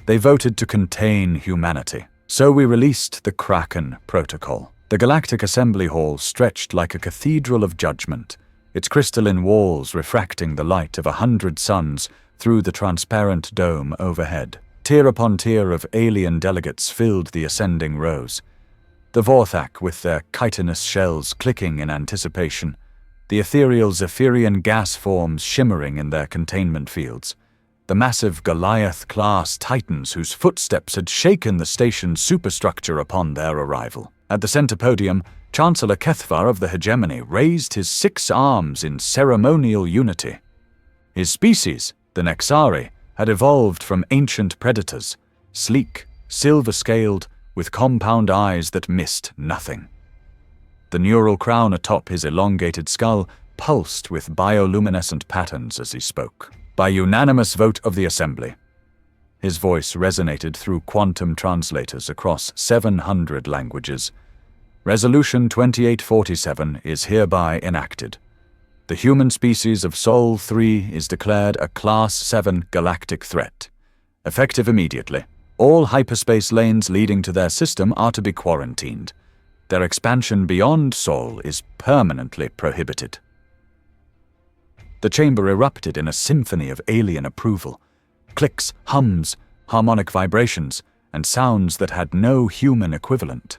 They voted to contain humanity. So we released the KRAKEN protocol. The Galactic Assembly Hall stretched like a cathedral of judgment, its crystalline walls refracting the light of 100 suns through the transparent dome overhead. Tier upon tier of alien delegates filled the ascending rows. The Vorthak with their chitinous shells clicking in anticipation, the ethereal Zephyrian gas forms shimmering in their containment fields, the massive Goliath-class titans whose footsteps had shaken the station's superstructure upon their arrival. At the center podium, Chancellor Kethvar of the Hegemony raised his 6 arms in ceremonial unity. His species, the Nexari, had evolved from ancient predators, sleek, silver-scaled, with compound eyes that missed nothing. The neural crown atop his elongated skull pulsed with bioluminescent patterns as he spoke. By unanimous vote of the Assembly. His voice resonated through quantum translators across 700 languages. Resolution 2847 is hereby enacted. The human species of Sol 3 is declared a Class 7 galactic threat. Effective immediately, all hyperspace lanes leading to their system are to be quarantined. Their expansion beyond Sol is permanently prohibited. The chamber erupted in a symphony of alien approval. Clicks, hums, harmonic vibrations, and sounds that had no human equivalent.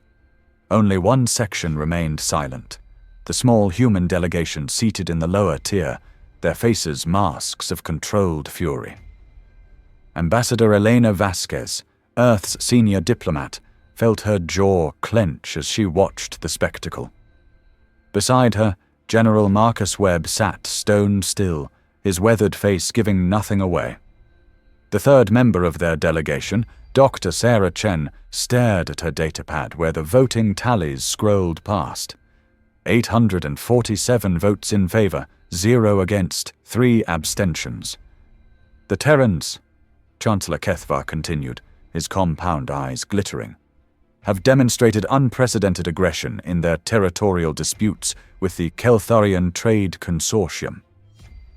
Only one section remained silent. The small human delegation seated in the lower tier, their faces masks of controlled fury. Ambassador Elena Vasquez, Earth's senior diplomat, felt her jaw clench as she watched the spectacle. Beside her, General Marcus Webb sat stone still, his weathered face giving nothing away. The third member of their delegation, Dr. Sarah Chen, stared at her datapad where the voting tallies scrolled past. 847 votes in favor, 0 against, 3 abstentions. The Terrans, Chancellor Kethvar continued, his compound eyes glittering, have demonstrated unprecedented aggression in their territorial disputes with the Keltharian Trade Consortium.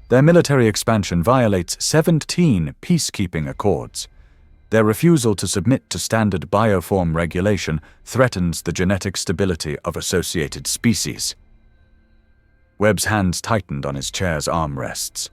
Their military expansion violates 17 peacekeeping accords. Their refusal to submit to standard bioform regulation threatens the genetic stability of associated species. Webb's hands tightened on his chair's armrests.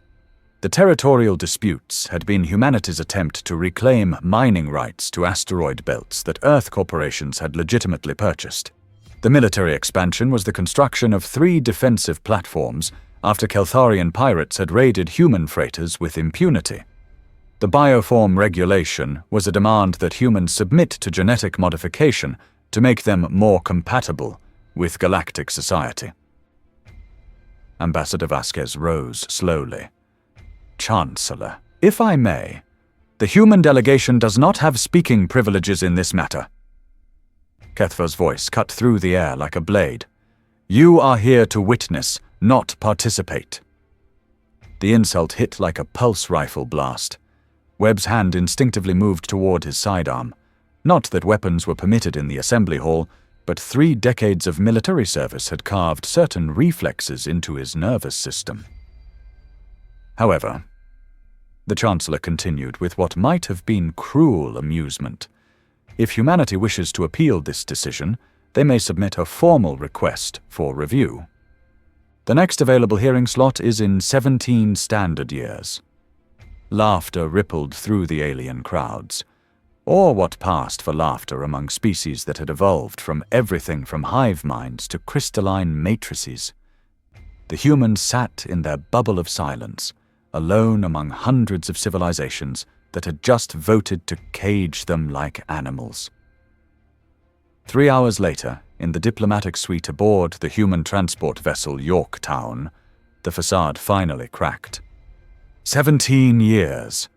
The territorial disputes had been humanity's attempt to reclaim mining rights to asteroid belts that Earth corporations had legitimately purchased. The military expansion was the construction of 3 defensive platforms after Keltharian pirates had raided human freighters with impunity. The bioform regulation was a demand that humans submit to genetic modification to make them more compatible with galactic society. Ambassador Vasquez rose slowly. Chancellor, if I may, the human delegation does not have speaking privileges in this matter. Kethvar's voice cut through the air like a blade. You are here to witness, not participate. The insult hit like a pulse rifle blast. Webb's hand instinctively moved toward his sidearm. Not that weapons were permitted in the assembly hall, but 3 decades of military service had carved certain reflexes into his nervous system. However, the Chancellor continued with what might have been cruel amusement. If humanity wishes to appeal this decision, they may submit a formal request for review. The next available hearing slot is in 17 standard years. Laughter rippled through the alien crowds, or what passed for laughter among species that had evolved from everything from hive minds to crystalline matrices. The humans sat in their bubble of silence, alone among hundreds of civilizations that had just voted to cage them like animals. 3 hours later, in the diplomatic suite aboard the human transport vessel Yorktown, the facade finally cracked. 17 years.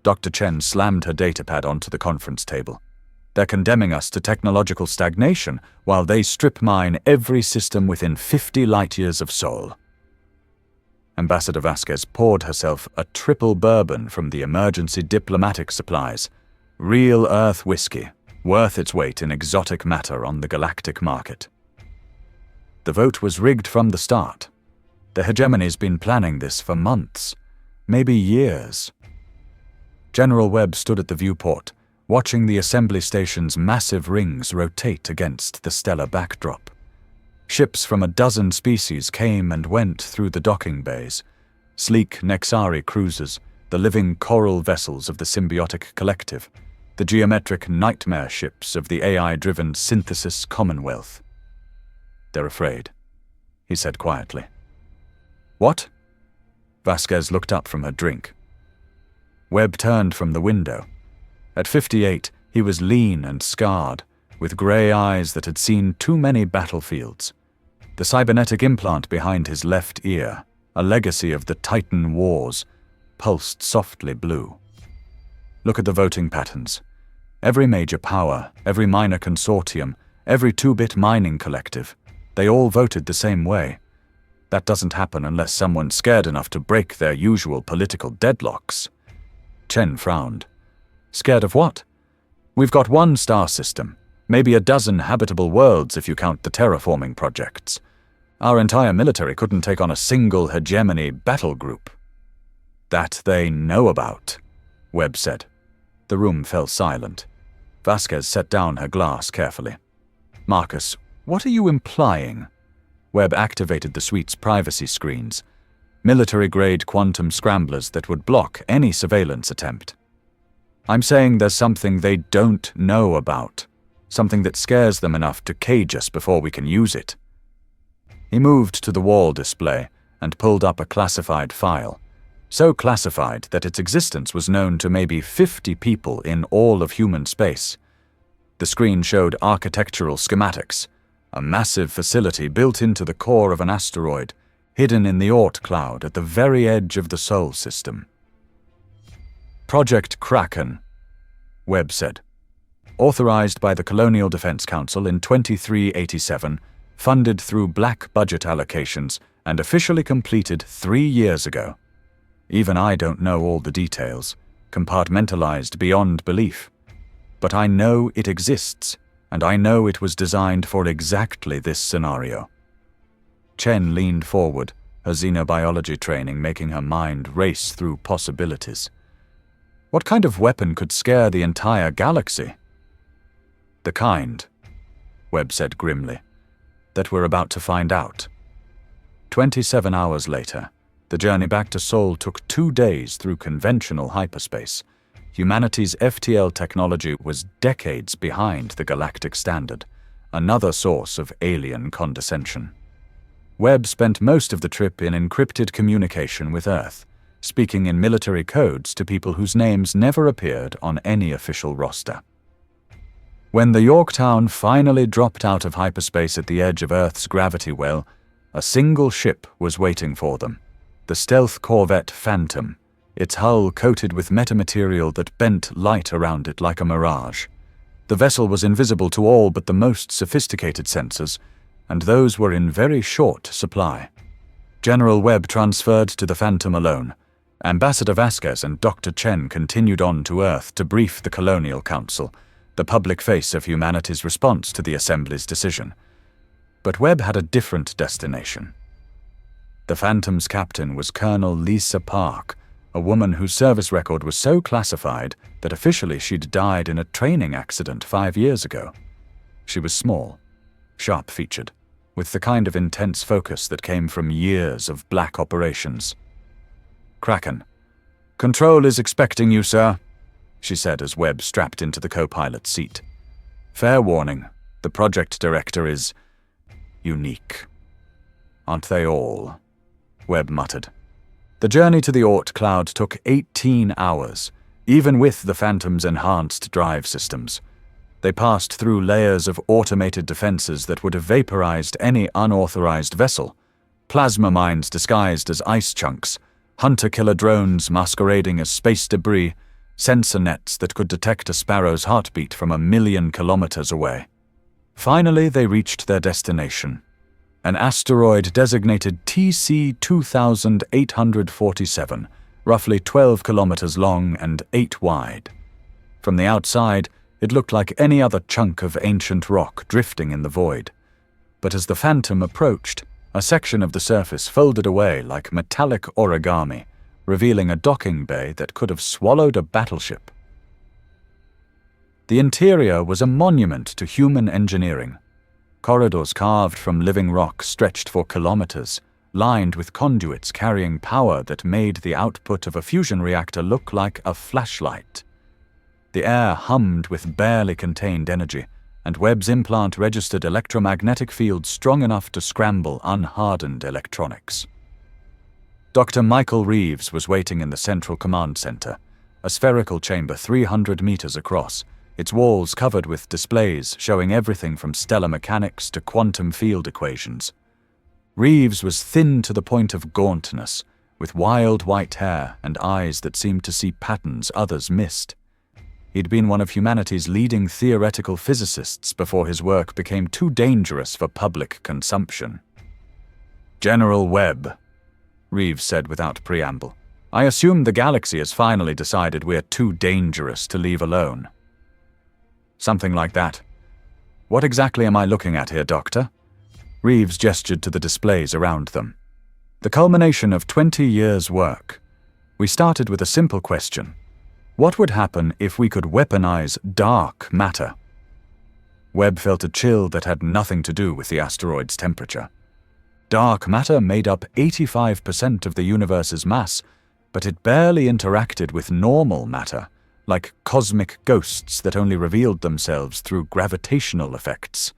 Dr. Chen slammed her datapad onto the conference table. They're condemning us to technological stagnation while they strip mine every system within 50 light-years of Sol. Ambassador Vasquez poured herself a triple bourbon from the emergency diplomatic supplies. Real Earth whiskey, worth its weight in exotic matter on the galactic market. The vote was rigged from the start. The hegemony's been planning this for months, maybe years. General Webb stood at the viewport, watching the assembly station's massive rings rotate against the stellar backdrop. Ships from a dozen species came and went through the docking bays. Sleek Nexari cruisers, the living coral vessels of the symbiotic collective, the geometric nightmare ships of the AI-driven synthesis commonwealth. "They're afraid," he said quietly. "What?" Vasquez looked up from her drink. Webb turned from the window. At 58, he was lean and scarred, with grey eyes that had seen too many battlefields. The cybernetic implant behind his left ear, a legacy of the Titan Wars, pulsed softly blue. "Look at the voting patterns. Every major power, every minor consortium, every 2-bit mining collective, they all voted the same way. That doesn't happen unless someone's scared enough to break their usual political deadlocks." Chen frowned. "Scared of what? We've got one star system, maybe a dozen habitable worlds if you count the terraforming projects. Our entire military couldn't take on a single hegemony battle group." "That they know about," Webb said. The room fell silent. Vasquez set down her glass carefully. "Marcus, what are you implying?" Webb activated the suite's privacy screens, military-grade quantum scramblers that would block any surveillance attempt. "I'm saying there's something they don't know about, something that scares them enough to cage us before we can use it." He moved to the wall display and pulled up a classified file, so classified that its existence was known to maybe 50 people in all of human space. The screen showed architectural schematics, a massive facility built into the core of an asteroid, hidden in the Oort cloud at the very edge of the Sol system. "Project KRAKEN," Webb said. "Authorized by the Colonial Defense Council in 2387, funded through black budget allocations, and officially completed 3 years ago. Even I don't know all the details, compartmentalized beyond belief. But I know it exists, and I know it was designed for exactly this scenario." Chen leaned forward, her xenobiology training making her mind race through possibilities. "What kind of weapon could scare the entire galaxy?" "The kind," Webb said grimly, "that we're about to find out." 27 hours later, the journey back to Sol took 2 days through conventional hyperspace. Humanity's FTL technology was decades behind the galactic standard, another source of alien condescension. Webb spent most of the trip in encrypted communication with Earth, speaking in military codes to people whose names never appeared on any official roster. When the Yorktown finally dropped out of hyperspace at the edge of Earth's gravity well, a single ship was waiting for them, the stealth corvette Phantom, its hull coated with metamaterial that bent light around it like a mirage. The vessel was invisible to all but the most sophisticated sensors, and those were in very short supply. General Webb transferred to the Phantom alone. Ambassador Vasquez and Dr. Chen continued on to Earth to brief the Colonial Council, the public face of humanity's response to the Assembly's decision. But Webb had a different destination. The Phantom's captain was Colonel Lisa Park, a woman whose service record was so classified that officially she'd died in a training accident 5 years ago. She was small, sharp-featured, with the kind of intense focus that came from years of black operations. "KRAKEN, Control is expecting you, sir," she said as Webb strapped into the co-pilot's seat. "Fair warning, the project director is unique." "Aren't they all?" Webb muttered. The journey to the Oort cloud took 18 hours, even with the Phantom's enhanced drive systems. They passed through layers of automated defenses that would have vaporized any unauthorized vessel, plasma mines disguised as ice chunks, hunter-killer drones masquerading as space debris, sensor nets that could detect a sparrow's heartbeat from 1,000,000 kilometers away. Finally, they reached their destination, an asteroid designated TC-2847, roughly 12 kilometers long and 8 wide. From the outside, it looked like any other chunk of ancient rock drifting in the void. But as the Phantom approached, a section of the surface folded away like metallic origami, revealing a docking bay that could have swallowed a battleship. The interior was a monument to human engineering. Corridors carved from living rock stretched for kilometers, lined with conduits carrying power that made the output of a fusion reactor look like a flashlight. The air hummed with barely contained energy, and Webb's implant registered electromagnetic fields strong enough to scramble unhardened electronics. Dr. Michael Reeves was waiting in the Central Command Center, a spherical chamber 300 meters across, its walls covered with displays showing everything from stellar mechanics to quantum field equations. Reeves was thin to the point of gauntness, with wild white hair and eyes that seemed to see patterns others missed. He'd been one of humanity's leading theoretical physicists before his work became too dangerous for public consumption. "General Webb," Reeves said without preamble, "I assume the galaxy has finally decided we're too dangerous to leave alone." "Something like that. What exactly am I looking at here, Doctor?" Reeves gestured to the displays around them. "The culmination of 20 years' work. We started with a simple question. What would happen if we could weaponize dark matter?" Webb felt a chill that had nothing to do with the asteroid's temperature. Dark matter made up 85% of the universe's mass, but it barely interacted with normal matter, like cosmic ghosts that only revealed themselves through gravitational effects.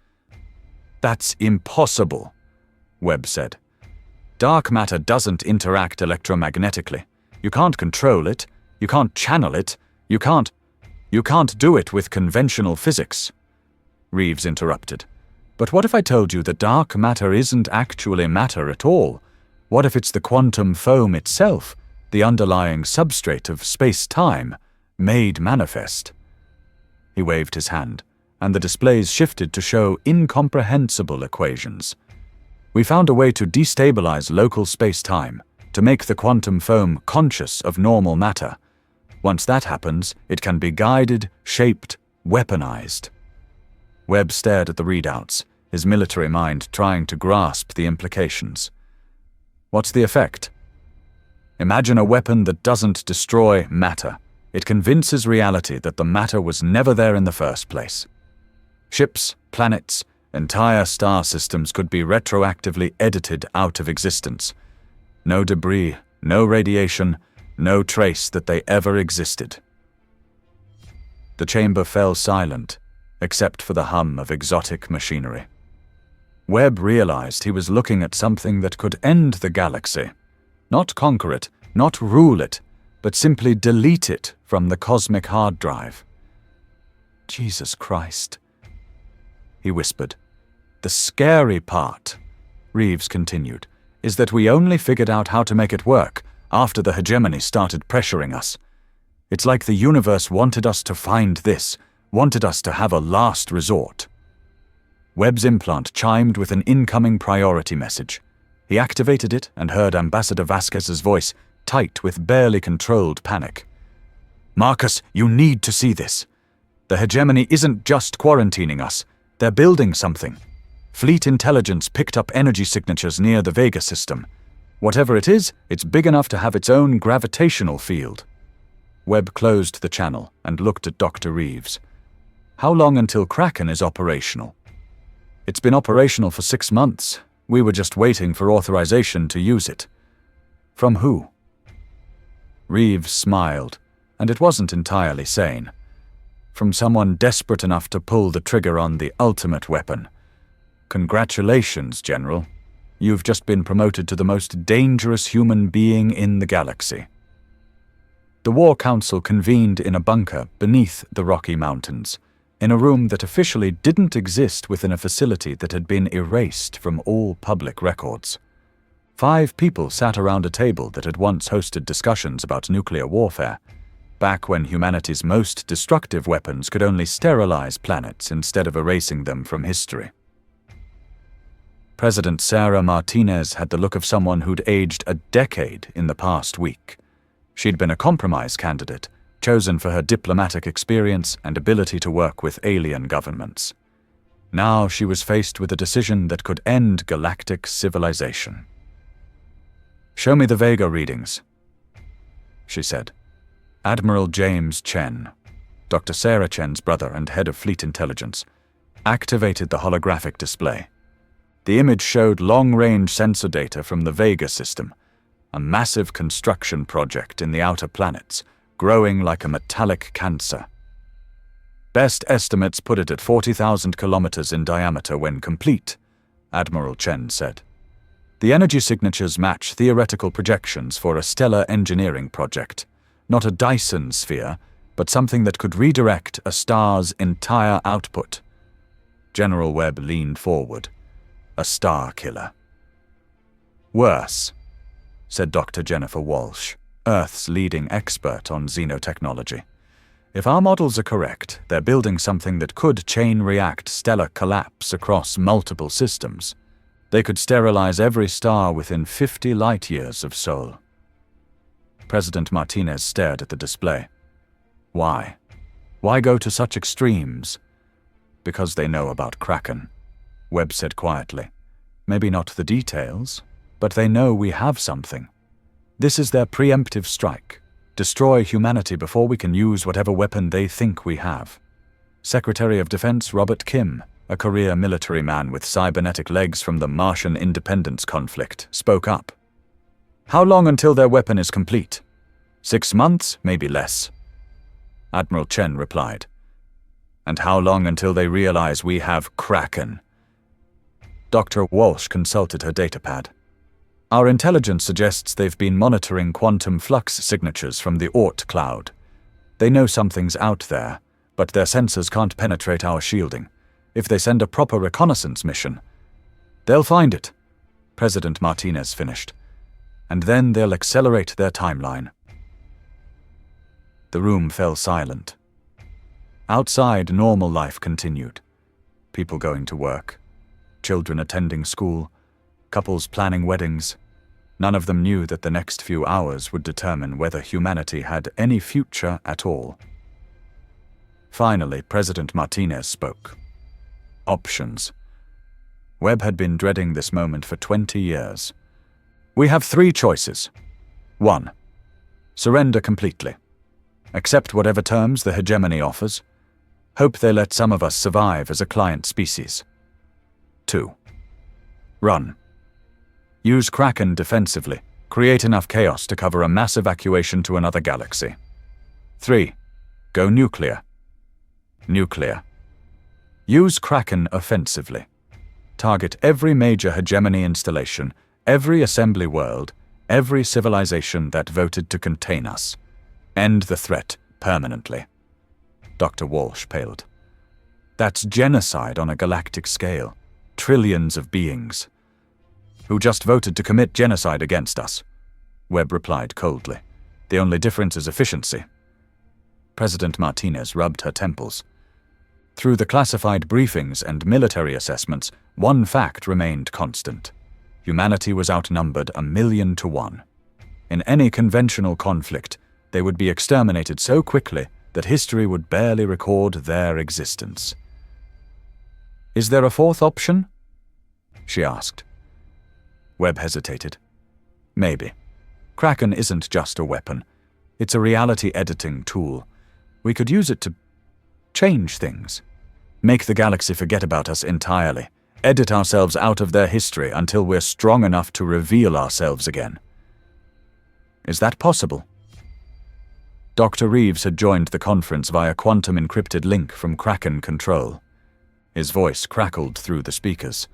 "That's impossible," Webb said. "Dark matter doesn't interact electromagnetically. You can't control it, you can't channel it, you can't do it with conventional physics." Reeves interrupted. "But what if I told you that dark matter isn't actually matter at all? What if it's the quantum foam itself, the underlying substrate of space-time, made manifest?" He waved his hand, and the displays shifted to show incomprehensible equations. "We found a way to destabilize local space-time, to make the quantum foam conscious of normal matter. Once that happens, it can be guided, shaped, weaponized." Webb stared at the readouts, his military mind trying to grasp the implications. "What's the effect?" "Imagine a weapon that doesn't destroy matter. It convinces reality that the matter was never there in the first place. Ships, planets, entire star systems could be retroactively edited out of existence. No debris, no radiation, no trace that they ever existed." The chamber fell silent, except for the hum of exotic machinery. Webb realized he was looking at something that could end the galaxy. Not conquer it, not rule it, but simply delete it from the cosmic hard drive. "Jesus Christ," he whispered. "The scary part," Reeves continued, "is that we only figured out how to make it work after the hegemony started pressuring us. It's like the universe wanted us to find this, wanted us to have a last resort." Webb's implant chimed with an incoming priority message. He activated it and heard Ambassador Vasquez's voice, tight with barely controlled panic. "Marcus, you need to see this. The hegemony isn't just quarantining us. They're building something. Fleet intelligence picked up energy signatures near the Vega system. Whatever it is, it's big enough to have its own gravitational field." Webb closed the channel and looked at Dr. Reeves. "How long until KRAKEN is operational?" "It's been operational for 6 months. We were just waiting for authorization to use it." "From who?" Reeves smiled, and it wasn't entirely sane. "From someone desperate enough to pull the trigger on the ultimate weapon. Congratulations, General. You've just been promoted to the most dangerous human being in the galaxy." The War Council convened in a bunker beneath the Rocky Mountains, in a room that officially didn't exist within a facility that had been erased from all public records. 5 people sat around a table that had once hosted discussions about nuclear warfare, back when humanity's most destructive weapons could only sterilize planets instead of erasing them from history. President Sarah Martinez had the look of someone who'd aged a decade in the past week. She'd been a compromise candidate, chosen for her diplomatic experience and ability to work with alien governments. Now she was faced with a decision that could end galactic civilization. "Show me the Vega readings," she said. Admiral James Chen, Dr. Sarah Chen's brother and head of fleet intelligence, activated the holographic display. The image showed long-range sensor data from the Vega system, a massive construction project in the outer planets, growing like a metallic cancer. Best estimates put it at 40,000 kilometers in diameter when complete, Admiral Chen said. The energy signatures match theoretical projections for a stellar engineering project, not a Dyson sphere, but something that could redirect a star's entire output. General Webb leaned forward. A star killer. Worse, said Dr. Jennifer Walsh, Earth's leading expert on xenotechnology. If our models are correct, they're building something that could chain-react stellar collapse across multiple systems. They could sterilize every star within 50 light-years of Sol. President Martinez stared at the display. Why? Why go to such extremes? Because they know about KRAKEN, Webb said quietly. Maybe not the details, but they know we have something. This is their preemptive strike. Destroy humanity before we can use whatever weapon they think we have. Secretary of Defense Robert Kim, a career military man with cybernetic legs from the Martian independence conflict, spoke up. How long until their weapon is complete? 6 months, maybe less. Admiral Chen replied. And how long until they realize we have KRAKEN? Dr. Walsh consulted her datapad. Our intelligence suggests they've been monitoring quantum flux signatures from the Oort cloud. They know something's out there, but their sensors can't penetrate our shielding. If they send a proper reconnaissance mission, they'll find it, President Martinez finished. And then they'll accelerate their timeline. The room fell silent. Outside, normal life continued. People going to work, children attending school, couples planning weddings. None of them knew that the next few hours would determine whether humanity had any future at all. Finally, President Martinez spoke. Options. Webb had been dreading this moment for 20 years. We have 3 choices. 1. Surrender completely. Accept whatever terms the hegemony offers. Hope they let some of us survive as a client species. 2. Run. Use KRAKEN defensively. Create enough chaos to cover a mass evacuation to another galaxy. 3. Go nuclear. Nuclear. Use KRAKEN offensively. Target every major hegemony installation, every assembly world, every civilization that voted to contain us. End the threat permanently. Dr. Walsh paled. That's genocide on a galactic scale. Trillions of beings. Who just voted to commit genocide against us, Webb replied coldly. The only difference is efficiency. President Martinez rubbed her temples. Through the classified briefings and military assessments, one fact remained constant. Humanity was outnumbered 1,000,000 to 1. In any conventional conflict, they would be exterminated so quickly that history would barely record their existence. Is there a 4th option? She asked. Webb hesitated. Maybe. KRAKEN isn't just a weapon. It's a reality editing tool. We could use it to change things. Make the galaxy forget about us entirely. Edit ourselves out of their history until we're strong enough to reveal ourselves again. Is that possible? Dr. Reeves had joined the conference via quantum-encrypted link from KRAKEN Control. His voice crackled through the speakers.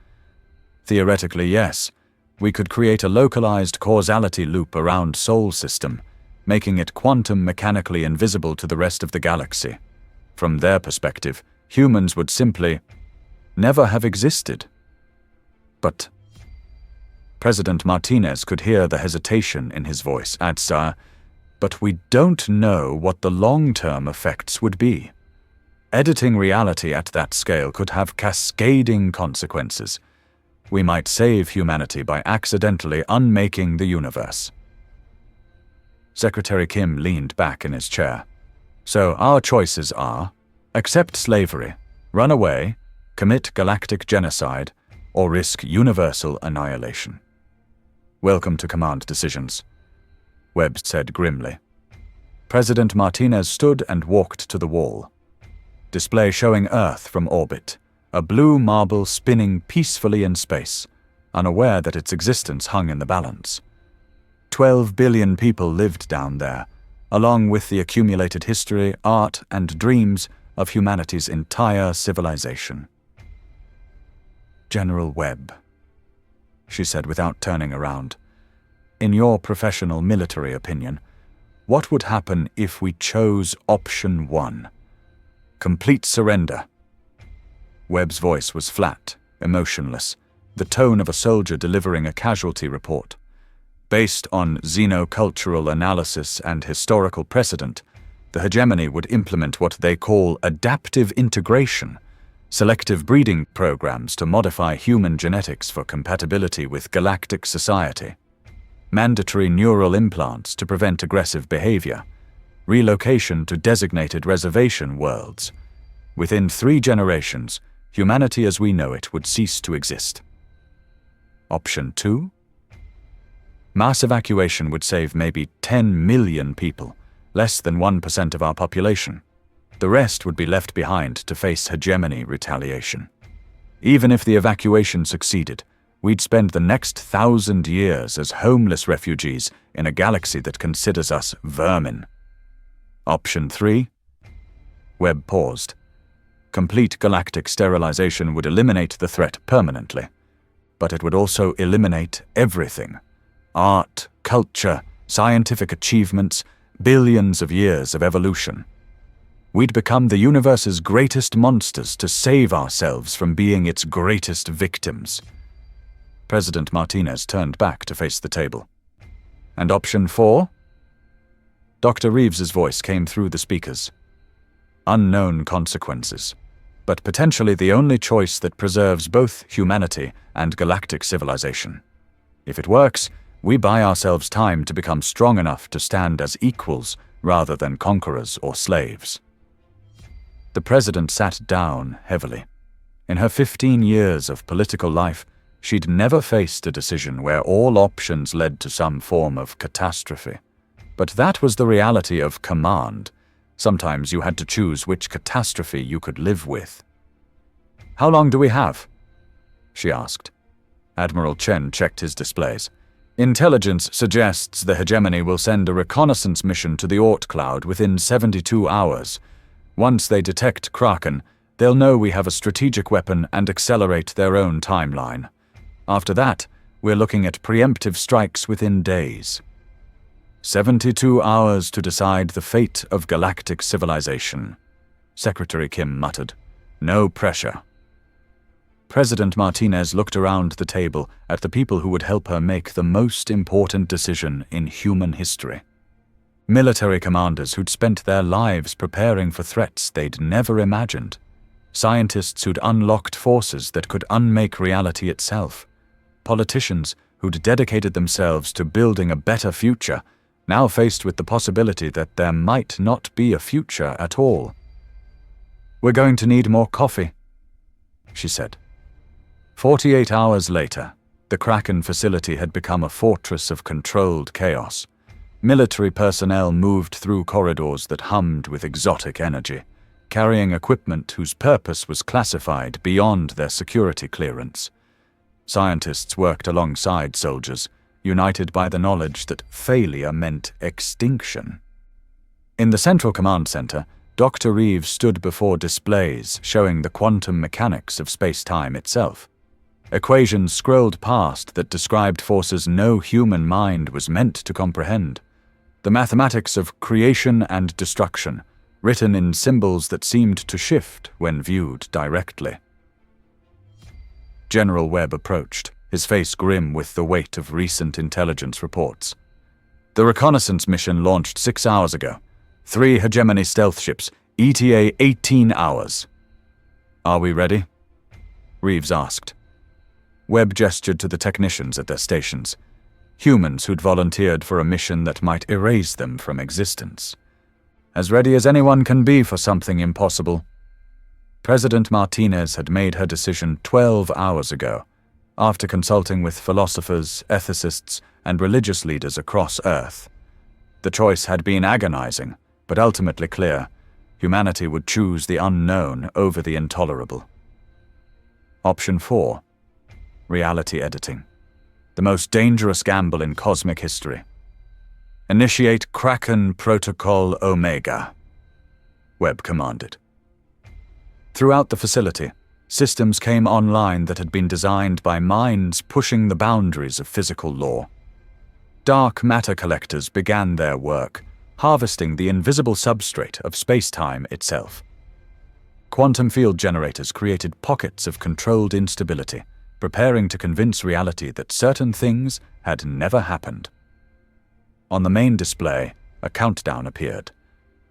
Theoretically, yes. We could create a localized causality loop around Sol system, making it quantum mechanically invisible to the rest of the galaxy. From their perspective, humans would simply never have existed. But President Martinez could hear the hesitation in his voice. But we don't know what the long-term effects would be. Editing reality at that scale could have cascading consequences. We might save humanity by accidentally unmaking the universe. Secretary Kim leaned back in his chair. So our choices are: accept slavery, run away, commit galactic genocide, or risk universal annihilation. Welcome to Command Decisions, Webb said grimly. President Martinez stood and walked to the wall. display showing Earth from orbit, a blue marble spinning peacefully in space, unaware that its existence hung in the balance. 12 billion people lived down there, along with the accumulated history, art, and dreams of humanity's entire civilization. "General Webb," she said without turning around, "in your professional military opinion, what would happen if we chose option 1? Complete surrender." Webb's voice was flat, emotionless, the tone of a soldier delivering a casualty report. Based on xenocultural analysis and historical precedent, the hegemony would implement what they call adaptive integration, selective breeding programs to modify human genetics for compatibility with galactic society, mandatory neural implants to prevent aggressive behavior, relocation to designated reservation worlds. Within 3 generations, humanity as we know it would cease to exist. Option 2? Mass evacuation would save maybe 10 million people, less than 1% of our population. The rest would be left behind to face hegemony retaliation. Even if the evacuation succeeded, we'd spend the next 1,000 years as homeless refugees in a galaxy that considers us vermin. Option 3? Webb paused. Complete galactic sterilization would eliminate the threat permanently, but it would also eliminate everything. Art, culture, scientific achievements, billions of years of evolution. We'd become the universe's greatest monsters to save ourselves from being its greatest victims. President Martinez turned back to face the table. And option 4? Dr. Reeves's voice came through the speakers. Unknown consequences, but potentially the only choice that preserves both humanity and galactic civilization. If it works, we buy ourselves time to become strong enough to stand as equals rather than conquerors or slaves. The president sat down heavily. In her 15 years of political life, she'd never faced a decision where all options led to some form of catastrophe. But that was the reality of command. Sometimes you had to choose which catastrophe you could live with. "How long do we have?" she asked. Admiral Chen checked his displays. "Intelligence suggests the hegemony will send a reconnaissance mission to the Oort cloud within 72 hours. Once they detect KRAKEN, they'll know we have a strategic weapon and accelerate their own timeline. After that, we're looking at preemptive strikes within days." 72 hours to decide the fate of galactic civilization, Secretary Kim muttered. "No pressure." President Martinez looked around the table at the people who would help her make the most important decision in human history. Military commanders who'd spent their lives preparing for threats they'd never imagined. Scientists who'd unlocked forces that could unmake reality itself. Politicians who'd dedicated themselves to building a better future, now faced with the possibility that there might not be a future at all. "We're going to need more coffee," she said. 48 hours later, the KRAKEN facility had become a fortress of controlled chaos. Military personnel moved through corridors that hummed with exotic energy, carrying equipment whose purpose was classified beyond their security clearance. Scientists worked alongside soldiers, united by the knowledge that failure meant extinction. In the Central Command Center, Dr. Reeves stood before displays showing the quantum mechanics of space-time itself. Equations scrolled past that described forces no human mind was meant to comprehend. The mathematics of creation and destruction, written in symbols that seemed to shift when viewed directly. General Webb approached, his face grim with the weight of recent intelligence reports. "The reconnaissance mission launched 6 hours ago. 3 hegemony stealth ships, ETA 18 hours. "Are we ready?" Reeves asked. Webb gestured to the technicians at their stations, humans who'd volunteered for a mission that might erase them from existence. "As ready as anyone can be for something impossible." President Martinez had made her decision 12 hours ago, after consulting with philosophers, ethicists, and religious leaders across Earth. The choice had been agonizing, but ultimately clear. Humanity would choose the unknown over the intolerable. Option 4. Reality editing. The most dangerous gamble in cosmic history. Initiate KRAKEN Protocol Omega, Webb commanded. Throughout the facility, systems came online that had been designed by minds pushing the boundaries of physical law. Dark matter collectors began their work, harvesting the invisible substrate of space-time itself. Quantum field generators created pockets of controlled instability, preparing to convince reality that certain things had never happened. On the main display, a countdown appeared.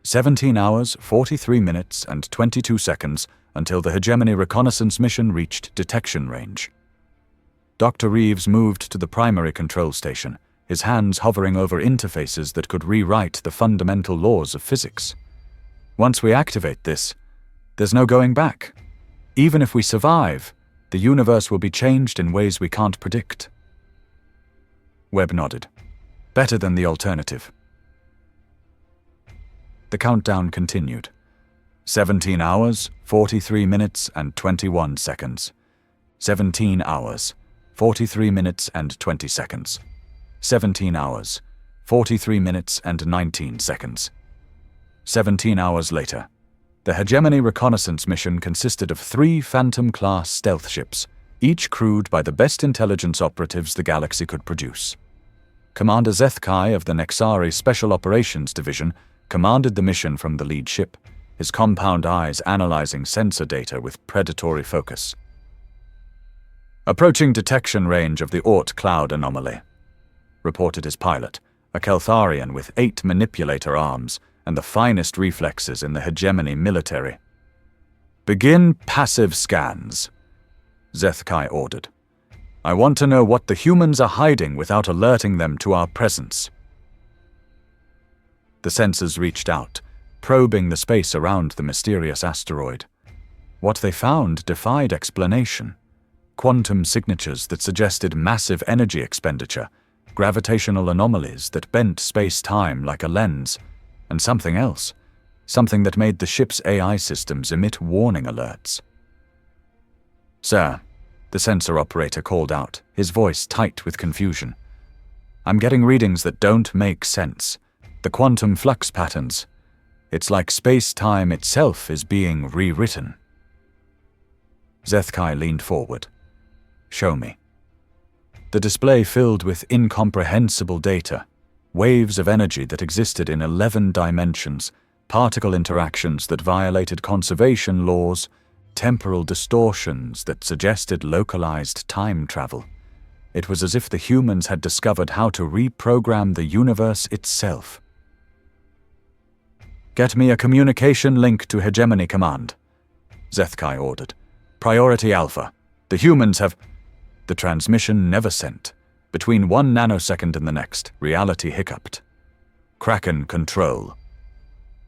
17 hours, 43 minutes, and 22 seconds until the Hegemony reconnaissance mission reached detection range. Dr. Reeves moved to the primary control station, his hands hovering over interfaces that could rewrite the fundamental laws of physics. Once we activate this, there's no going back. Even if we survive, the universe will be changed in ways we can't predict. Webb nodded. Better than the alternative. The countdown continued. 17 hours, 43 minutes, and 21 seconds. 17 hours, 43 minutes, and 20 seconds. 17 hours, 43 minutes, and 19 seconds. 17 hours later, the Hegemony reconnaissance mission consisted of 3 Phantom-class stealth ships, each crewed by the best intelligence operatives the galaxy could produce. Commander Zethkai of the Nexari Special Operations Division commanded the mission from the lead ship, his compound eyes analyzing sensor data with predatory focus. Approaching detection range of the Oort cloud anomaly, reported his pilot, a Keltharian with 8 manipulator arms and the finest reflexes in the Hegemony military. Begin passive scans, Zethkai ordered. I want to know what the humans are hiding without alerting them to our presence. The sensors reached out, probing the space around the mysterious asteroid. What they found defied explanation. Quantum signatures that suggested massive energy expenditure, gravitational anomalies that bent space-time like a lens, and something else, something that made the ship's AI systems emit warning alerts. Sir, the sensor operator called out, his voice tight with confusion. I'm getting readings that don't make sense. The quantum flux patterns. It's like space-time itself is being rewritten. Zethkai leaned forward. Show me. The display filled with incomprehensible data, waves of energy that existed in 11 dimensions, particle interactions that violated conservation laws, temporal distortions that suggested localized time travel. It was as if the humans had discovered how to reprogram the universe itself. Get me a communication link to Hegemony Command, Zethkai ordered. Priority Alpha. The humans have... The transmission never sent. Between 1 nanosecond and the next, reality hiccuped. KRAKEN control.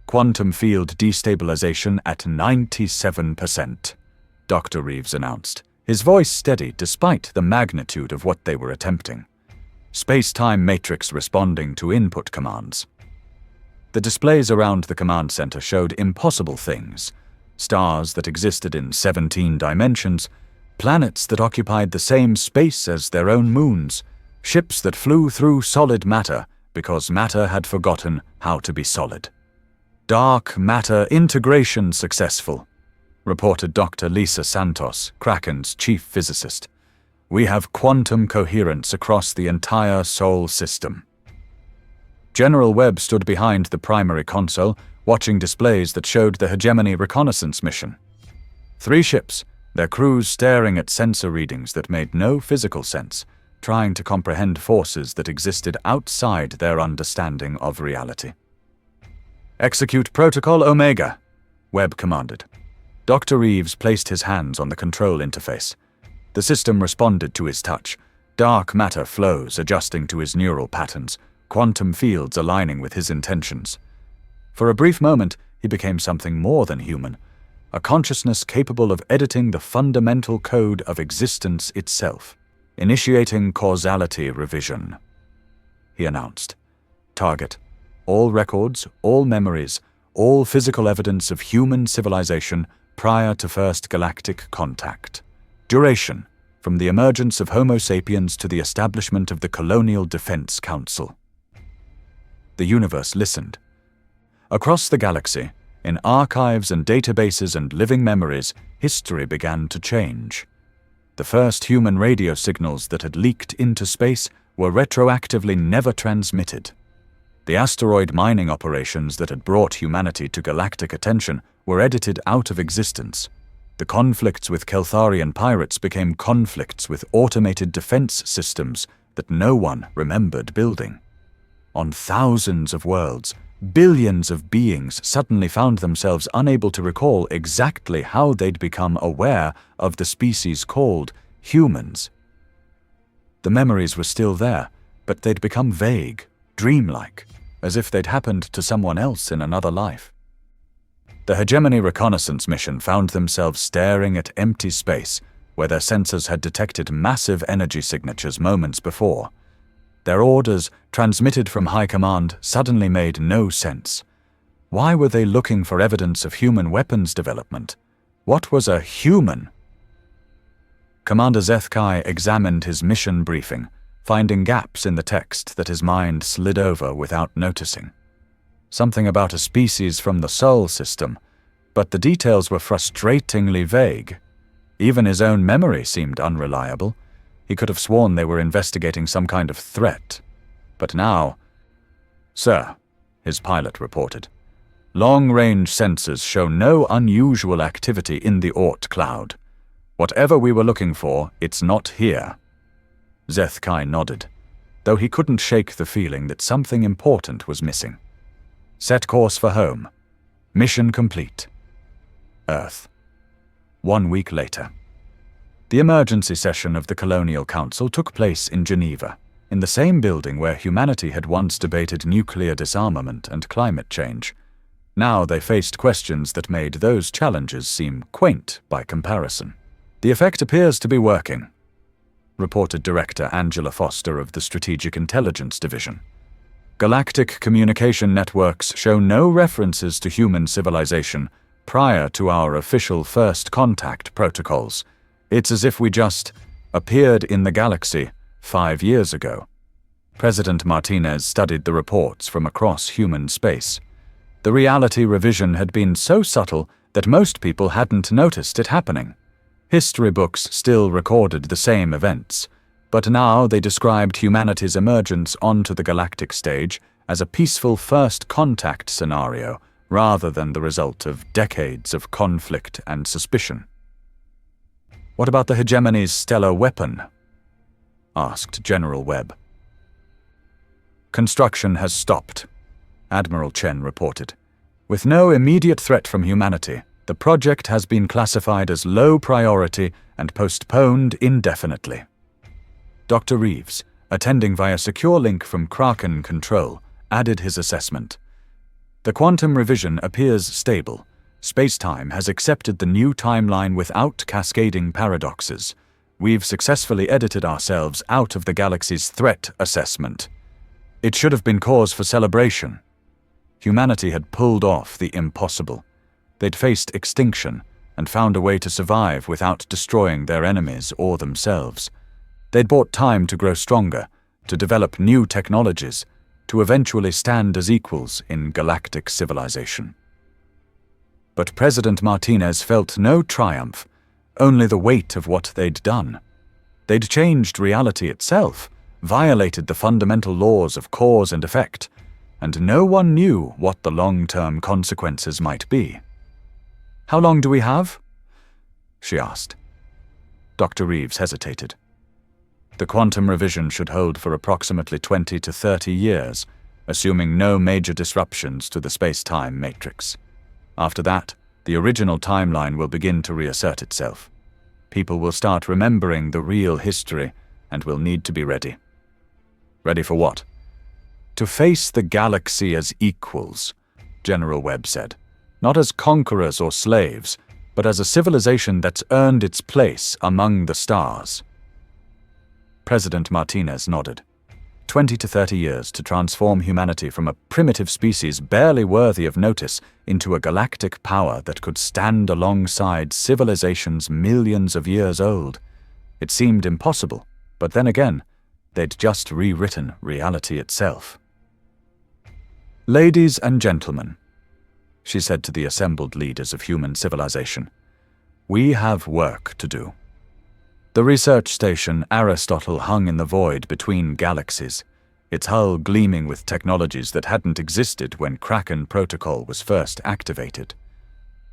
Quantum field destabilization at 97%, Dr. Reeves announced, his voice steady despite the magnitude of what they were attempting. Space-time matrix responding to input commands. The displays around the command center showed impossible things. Stars that existed in 17 dimensions, planets that occupied the same space as their own moons, ships that flew through solid matter because matter had forgotten how to be solid. Dark matter integration successful, reported Dr. Lisa Santos, KRAKEN's chief physicist. We have quantum coherence across the entire Sol system. General Webb stood behind the primary console, watching displays that showed the Hegemony reconnaissance mission. 3 ships, their crews staring at sensor readings that made no physical sense, trying to comprehend forces that existed outside their understanding of reality. Execute Protocol Omega, Webb commanded. Dr. Reeves placed his hands on the control interface. The system responded to his touch, dark matter flows adjusting to his neural patterns, quantum fields aligning with his intentions. For a brief moment, he became something more than human, a consciousness capable of editing the fundamental code of existence itself. Initiating causality revision, he announced. Target: all records, all memories, all physical evidence of human civilization prior to first galactic contact. Duration: from the emergence of Homo sapiens to the establishment of the Colonial Defense Council. The universe listened. Across the galaxy, in archives and databases and living memories, history began to change. The first human radio signals that had leaked into space were retroactively never transmitted. The asteroid mining operations that had brought humanity to galactic attention were edited out of existence. The conflicts with Keltharian pirates became conflicts with automated defense systems that no one remembered building. On thousands of worlds, billions of beings suddenly found themselves unable to recall exactly how they'd become aware of the species called humans. The memories were still there, but they'd become vague, dreamlike, as if they'd happened to someone else in another life. The Hegemony reconnaissance mission found themselves staring at empty space where their sensors had detected massive energy signatures moments before. Their orders, transmitted from High Command, suddenly made no sense. Why were they looking for evidence of human weapons development? What was a human? Commander Zethkai examined his mission briefing, finding gaps in the text that his mind slid over without noticing. Something about a species from the Sol system, but the details were frustratingly vague. Even his own memory seemed unreliable. He could have sworn they were investigating some kind of threat. But now... "Sir," his pilot reported, "long-range sensors show no unusual activity in the Oort cloud. Whatever we were looking for, it's not here." Zethkai nodded, though he couldn't shake the feeling that something important was missing. Set course for home. Mission complete. Earth. 1 week later. The emergency session of the Colonial Council took place in Geneva, in the same building where humanity had once debated nuclear disarmament and climate change. Now they faced questions that made those challenges seem quaint by comparison. "The effect appears to be working," reported Director Angela Foster of the Strategic Intelligence Division. "Galactic communication networks show no references to human civilization prior to our official first contact protocols. It's as if we just appeared in the galaxy 5 years ago." President Martinez studied the reports from across human space. The reality revision had been so subtle that most people hadn't noticed it happening. History books still recorded the same events, but now they described humanity's emergence onto the galactic stage as a peaceful first contact scenario rather than the result of decades of conflict and suspicion. "What about the Hegemony's stellar weapon?" asked General Webb. "Construction has stopped," Admiral Chen reported. "With no immediate threat from humanity, the project has been classified as low priority and postponed indefinitely." Dr. Reeves, attending via secure link from KRAKEN Control, added his assessment. "The quantum revision appears stable. Space-time has accepted the new timeline without cascading paradoxes. We've successfully edited ourselves out of the galaxy's threat assessment. It should have been cause for celebration. Humanity had pulled off the impossible. They'd faced extinction and found a way to survive without destroying their enemies or themselves. They'd bought time to grow stronger, to develop new technologies, to eventually stand as equals in galactic civilization." But President Martinez felt no triumph, only the weight of what they'd done. They'd changed reality itself, violated the fundamental laws of cause and effect, and no one knew what the long-term consequences might be. "How long do we have?" she asked. Dr. Reeves hesitated. "The quantum revision should hold for approximately 20 to 30 years, assuming no major disruptions to the space-time matrix. After that, the original timeline will begin to reassert itself. People will start remembering the real history and will need to be ready." "Ready for what?" "To face the galaxy as equals," General Webb said. "Not as conquerors or slaves, but as a civilization that's earned its place among the stars." President Martinez nodded. 20 to 30 years to transform humanity from a primitive species barely worthy of notice into a galactic power that could stand alongside civilizations millions of years old. It seemed impossible, but then again, they'd just rewritten reality itself. "Ladies and gentlemen," she said to the assembled leaders of human civilization, "we have work to do." The research station Aristotle hung in the void between galaxies, its hull gleaming with technologies that hadn't existed when KRAKEN protocol was first activated.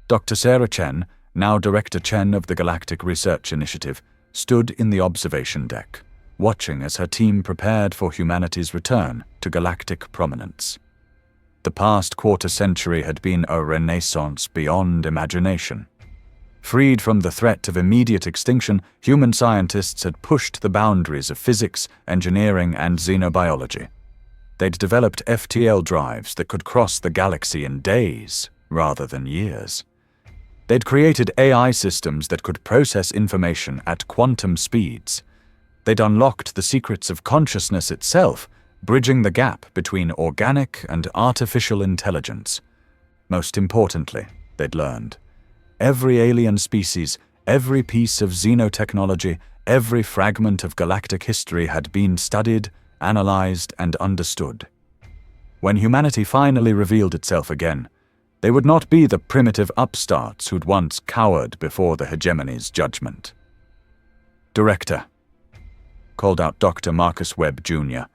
Dr. Sarah Chen, now Director Chen of the Galactic Research Initiative, stood in the observation deck, watching as her team prepared for humanity's return to galactic prominence. The past quarter-century had been a renaissance beyond imagination. Freed from the threat of immediate extinction, human scientists had pushed the boundaries of physics, engineering, and xenobiology. They'd developed FTL drives that could cross the galaxy in days rather than years. They'd created AI systems that could process information at quantum speeds. They'd unlocked the secrets of consciousness itself, bridging the gap between organic and artificial intelligence. Most importantly, they'd learned every alien species, every piece of xenotechnology, every fragment of galactic history had been studied, analyzed, and understood. When humanity finally revealed itself again, they would not be the primitive upstarts who'd once cowered before the hegemony's judgment. "Director," called out Dr. Marcus Webb Jr.,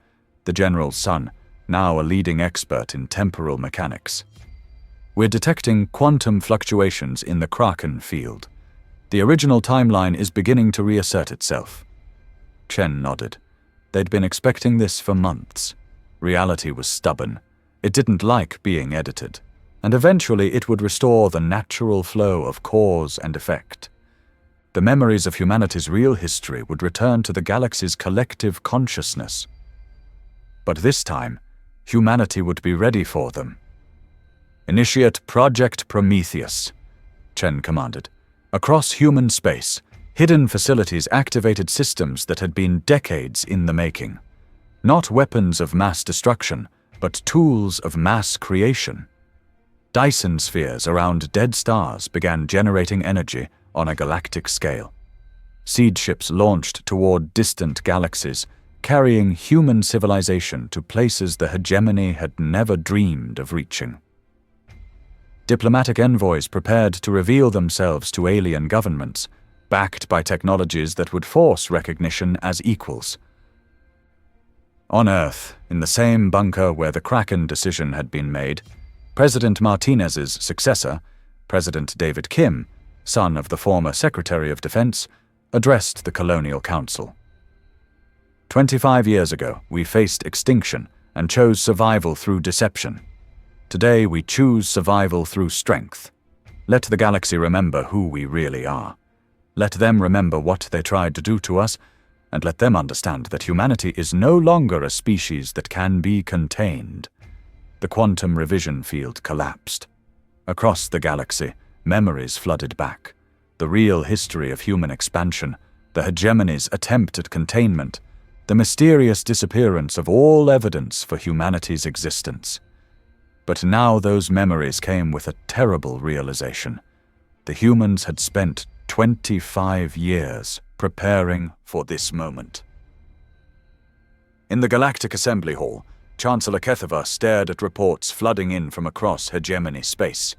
the General's son, now a leading expert in temporal mechanics. "We're detecting quantum fluctuations in the KRAKEN field. The original timeline is beginning to reassert itself." Chen nodded. They'd been expecting this for months. Reality was stubborn. It didn't like being edited, and eventually it would restore the natural flow of cause and effect. The memories of humanity's real history would return to the galaxy's collective consciousness. But this time, humanity would be ready for them. "Initiate Project Prometheus," Chen commanded. Across human space, hidden facilities activated systems that had been decades in the making. Not weapons of mass destruction, but tools of mass creation. Dyson spheres around dead stars began generating energy on a galactic scale. Seed ships launched toward distant galaxies, carrying human civilization to places the hegemony had never dreamed of reaching. Diplomatic envoys prepared to reveal themselves to alien governments, backed by technologies that would force recognition as equals. On Earth, in the same bunker where the KRAKEN decision had been made, President Martinez's successor, President David Kim, son of the former Secretary of Defense, addressed the Colonial Council. 25 years ago, we faced extinction and chose survival through deception. Today, we choose survival through strength. Let the galaxy remember who we really are. Let them remember what they tried to do to us, and let them understand that humanity is no longer a species that can be contained. The quantum revision field collapsed. Across the galaxy, memories flooded back. The real history of human expansion, the hegemony's attempt at containment, the mysterious disappearance of all evidence for humanity's existence. But now those memories came with a terrible realization. The humans had spent 25 years preparing for this moment. In the Galactic Assembly Hall, Chancellor KRAKEN stared at reports flooding in from across hegemony space.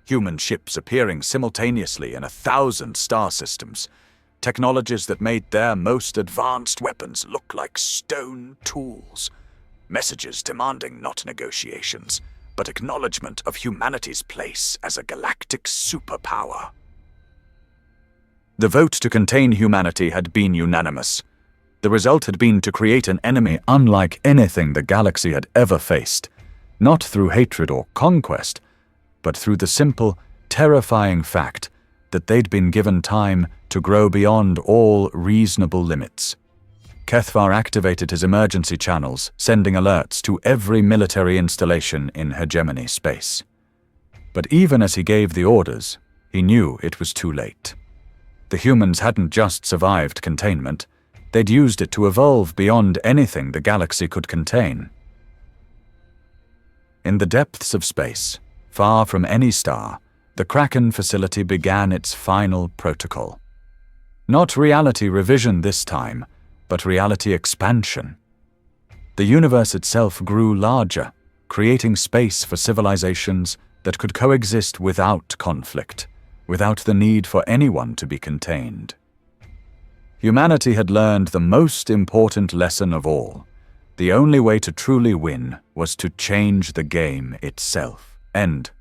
Human ships appearing simultaneously in 1,000 star systems. Technologies that made their most advanced weapons look like stone tools. Messages demanding not negotiations, but acknowledgement of humanity's place as a galactic superpower. The vote to contain humanity had been unanimous. The result had been to create an enemy unlike anything the galaxy had ever faced, not through hatred or conquest, but through the simple, terrifying fact that they'd been given time to grow beyond all reasonable limits. KRAKEN activated his emergency channels, sending alerts to every military installation in hegemony space. But even as he gave the orders, he knew it was too late. The humans hadn't just survived containment, They'd used it to evolve beyond anything the galaxy could contain. In the depths of space, far from any star, the KRAKEN facility began its final protocol. Not reality revision this time, but reality expansion. The universe itself grew larger, creating space for civilizations that could coexist without conflict, without the need for anyone to be contained. Humanity had learned the most important lesson of all. The only way to truly win was to change the game itself. End.